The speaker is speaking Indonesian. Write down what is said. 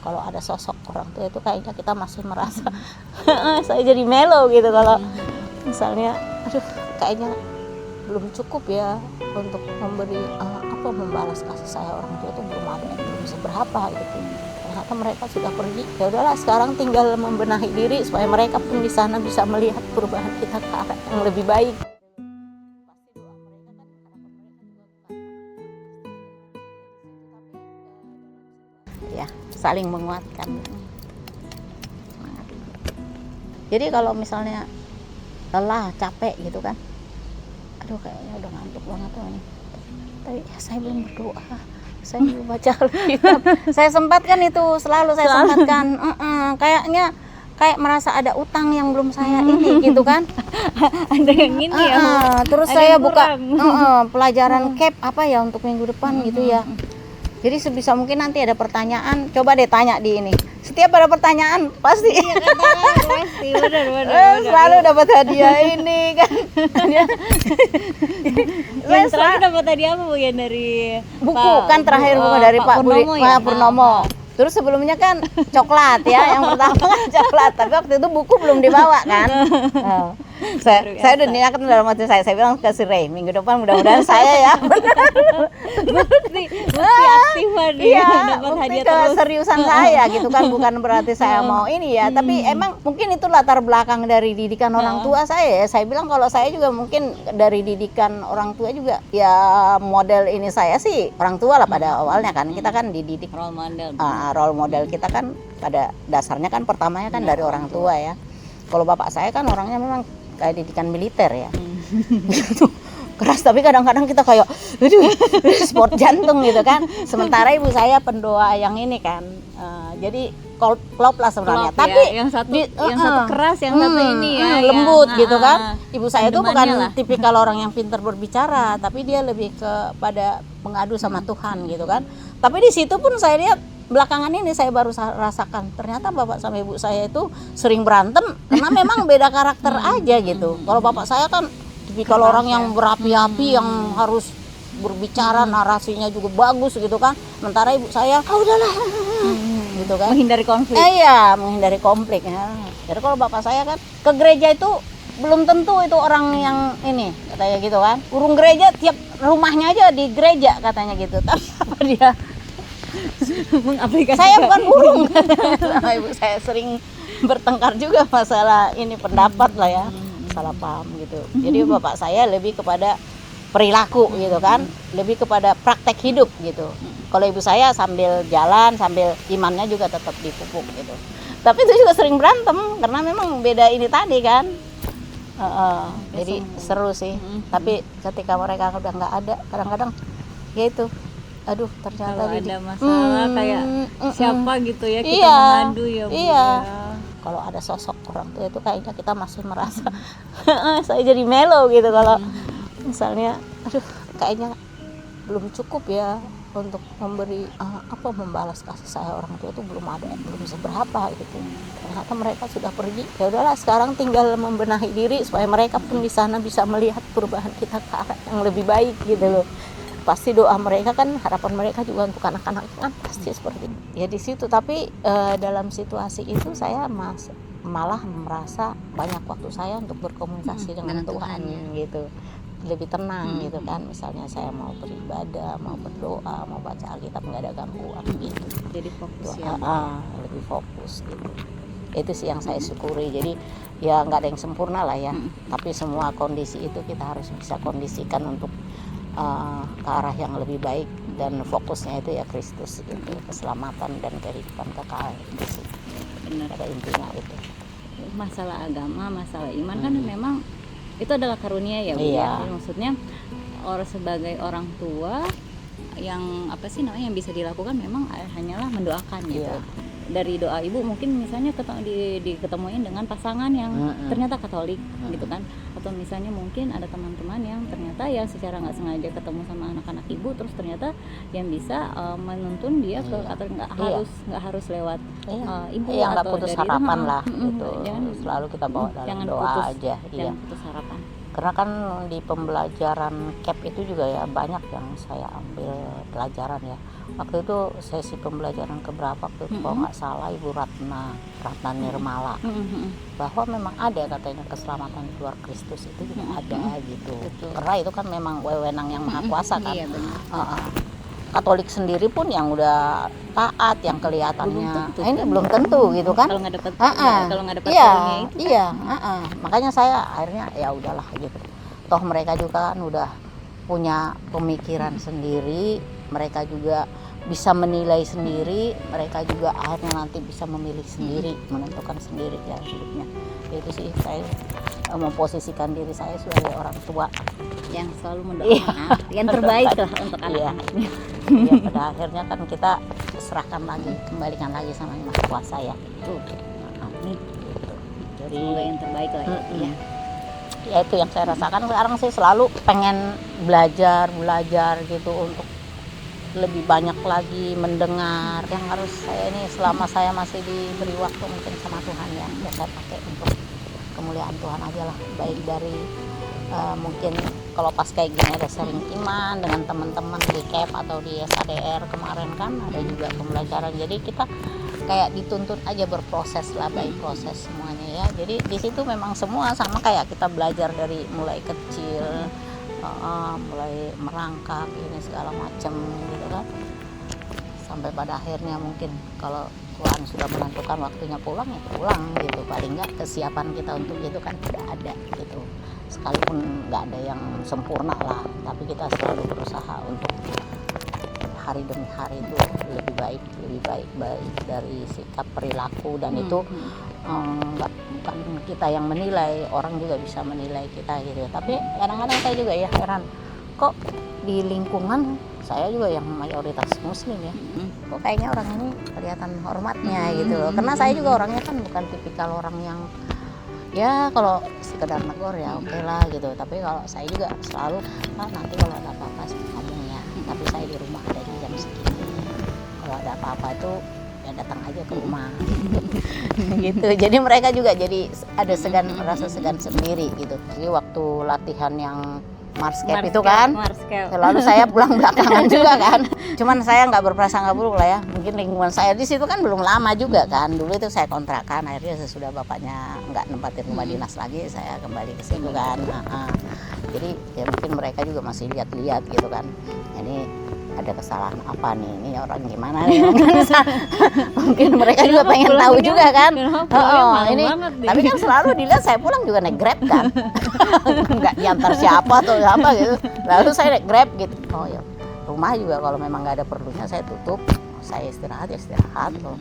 kalau ada sosok orang tua itu kayaknya kita masih merasa saya jadi melo gitu kalau misalnya aduh kayaknya belum cukup ya untuk memberi membalas kasih saya orang tua itu belum seberapa gitu. Ternyata mereka sudah pergi. Ya udahlah sekarang tinggal membenahi diri supaya mereka pun di sana bisa melihat perubahan kita ke arah yang lebih baik. Ya, saling menguatkan. Jadi kalau misalnya lelah, capek gitu kan, aduh kayaknya udah ngantuk banget tuh ini. Tapi ya saya belum berdoa, saya belum baca Alkitab. Saya sempatkan itu, selalu saya sempatkan. Kayak merasa ada utang yang belum saya ini gitu kan. Ada yang ini ya. Terus saya buka pelajaran CAP apa ya untuk minggu depan gitu ya. Jadi sebisa mungkin nanti ada pertanyaan, coba deh tanya di ini. Setiap ada pertanyaan pasti. Iya, pasti benar. Selalu dapat hadiah ini kan. Yang terakhir dapat hadiah apa Bu ya dari buku kan terakhir buku dari Pak Purnomo. Terus sebelumnya kan coklat ya, yang pertama kan coklat, tapi waktu itu buku belum dibawa kan. Saya udah niatkan dalam hati saya bilang ke si Ray, minggu depan mudah-mudahan saya ya bukti aktifan dia dapat hadiah terus. Keseriusan saya gitu kan, bukan berarti saya mau ini ya, tapi emang mungkin itu latar belakang dari didikan orang tua saya ya. Saya bilang kalau saya juga mungkin dari didikan orang tua juga ya, model ini saya sih orang tua lah pada awalnya kan. Kita kan dididik role model kita kan pada dasarnya kan pertamanya kan dari orang tua ya. Kalau bapak saya kan orangnya memang kayak didikan militer ya. Gitu. Keras, tapi kadang-kadang kita kayak sport jantung gitu kan. Sementara ibu saya pendoa yang ini kan. Jadi klop lah sebenarnya. Tapi ya, yang satu keras, yang satu ini ya lembut yang, gitu kan. Ibu saya itu bukan tipikal orang yang pintar berbicara, tapi dia lebih kepada mengadu sama Tuhan gitu kan. Tapi di situ pun saya lihat belakangan ini saya baru rasakan ternyata bapak sama ibu saya itu sering berantem karena memang beda karakter aja gitu. Kalau bapak saya kan tipikal orang yang berapi-api, yang harus berbicara, narasinya juga bagus gitu kan. Sementara ibu saya udahlah gitu kan, menghindari konflik. Iya, menghindari konflik ya. Jadi kalau bapak saya kan ke gereja itu belum tentu itu orang yang ini katanya gitu kan. Urung gereja, tiap rumahnya aja di gereja katanya gitu. Tapi apa dia saya bukan burung. Sama ibu saya sering bertengkar juga masalah ini pendapat lah ya, salah paham gitu. Jadi bapak saya lebih kepada perilaku gitu kan, lebih kepada praktek hidup gitu. Kalau ibu saya sambil jalan, sambil imannya juga tetap dipupuk gitu. Tapi itu juga sering berantem karena memang beda ini tadi kan. Jadi seru sih. Tapi ketika mereka udah nggak ada, kadang-kadang ya itu, aduh ternyata kalau ada masalah kayak siapa gitu ya kita mengadu ya Bu. Iya. Kalau ada sosok orang tua itu kayaknya kita masih merasa saya jadi melo gitu kalau misalnya aduh kayaknya belum cukup ya untuk memberi membalas kasih saya orang tua itu belum seberapa gitu. Ternyata mereka sudah pergi. Ya udahlah sekarang tinggal membenahi diri supaya mereka pun di sana bisa melihat perubahan kita ke arah yang lebih baik gitu loh. Pasti doa mereka kan, harapan mereka juga untuk anak-anak kan pasti seperti itu. Ya di situ, tapi dalam situasi itu saya malah merasa banyak waktu saya untuk berkomunikasi dengan Tuhan gitu. Lebih tenang gitu kan. Misalnya saya mau beribadah, mau berdoa, mau baca Alkitab, nggak ada gangguan gitu. Jadi fokus ya. Lebih fokus gitu. Itu sih yang saya syukuri. Jadi ya nggak ada yang sempurna lah ya. Tapi semua kondisi itu kita harus bisa kondisikan untuk ke arah yang lebih baik, dan fokusnya itu ya Kristus gitu, keselamatan dan kehidupan kekal itu sih. Benar, pada intinya itu. Masalah agama, masalah iman kan memang itu adalah karunia ya Bu. Iya. Ya. Maksudnya sebagai orang tua yang yang bisa dilakukan memang hanyalah mendoakan gitu. Iya. Dari doa ibu mungkin misalnya diketemuin dengan pasangan yang ternyata Katolik gitu kan, atau misalnya mungkin ada teman-teman yang ternyata ya secara nggak sengaja ketemu sama anak-anak ibu, terus ternyata yang bisa menuntun dia ke Katolik, nggak harus lewat ibu nggak atau putus dari harapan lah gitu. Jangan selalu kita bawa dalam doa putus, aja. Jangan putus harapan. Karena kan di pembelajaran CAP itu juga ya banyak yang saya ambil pelajaran ya. Waktu itu sesi pembelajaran keberapa waktu itu, kalau nggak salah Ibu Ratna Nirmala, bahwa memang ada katanya keselamatan di luar Kristus itu juga ada gitu. Betul. Karena itu kan memang wewenang yang maha kuasa kan. Iya benar. Katolik sendiri pun yang udah taat, yang kelihatannya Belum tentu, ini belum tentu gitu kan. Kalau nggak dapat Iya, karunia itu. iya, makanya saya akhirnya ya udahlah gitu. Toh mereka juga kan udah punya pemikiran sendiri, mereka juga bisa menilai sendiri, mereka juga akhirnya nanti bisa memilih sendiri, menentukan sendiri jalan hidupnya. Itu sih saya memposisikan diri saya sebagai orang tua Yang selalu mendoakan yang terbaik lah untuk anak-anaknya. ya, pada akhirnya kan kita serahkan lagi, kembalikan lagi sama Yang Maha Kuasa ya. Amin. Jadi Semoga yang terbaik lah ya. ya itu yang saya rasakan sekarang sih, selalu pengen belajar gitu untuk lebih banyak lagi mendengar. Yang harus saya ini selama saya masih diberi waktu mungkin sama Tuhan ya saya pakai untuk kemuliaan Tuhan aja lah, baik dari mungkin kalau pas kayak gini ada sharing iman dengan teman-teman di CAP atau di SADR kemarin kan ada juga pembelajaran, jadi kita kayak dituntut aja berproses lah, baik proses semuanya ya. Jadi di situ memang semua sama kayak kita belajar dari mulai kecil, mulai merangkak ini segala macam gitu kan, sampai pada akhirnya mungkin kalau Tuhan sudah menentukan waktunya pulang ya pulang gitu. Paling nggak kesiapan kita untuk itu kan udah ada gitu, sekalipun nggak ada yang sempurna lah, tapi kita selalu berusaha untuk hari demi hari itu lebih baik dari sikap perilaku, dan itu bukan kita yang menilai, orang juga bisa menilai kita gitu. Tapi kadang-kadang saya juga ya heran, kok di lingkungan saya juga yang mayoritas muslim ya, kok kayaknya orang ini kelihatan hormatnya gitu loh. Karena saya juga orangnya kan bukan tipikal orang yang ya kalau sekedar negor ya oke lah gitu, tapi kalau saya juga selalu nanti kalau ada apa-apa ngomongnya, tapi saya di rumah ada di jam segini, kalau ada apa-apa itu ya datang aja ke rumah gitu. Jadi mereka juga jadi ada rasa segan sendiri gitu. Jadi waktu latihan yang Marscape itu kan selalu saya pulang belakangan juga kan, cuman saya nggak berprasangka buruk lah ya, mungkin lingkungan saya di situ kan belum lama juga kan, dulu itu saya kontrakan, akhirnya sesudah bapaknya nggak nempatin rumah dinas lagi saya kembali ke situ kan. Jadi ya mungkin mereka juga masih lihat-lihat gitu kan, ini ada kesalahan apa nih, ini orang gimana nih mungkin mereka juga pengen tahu juga kan. Ini tapi kan selalu dilihat saya pulang juga naik Grab kan nggak diantar siapa atau apa gitu, lalu saya naik Grab gitu. Oh ya rumah juga kalau memang nggak ada perlunya saya tutup, saya istirahat kalau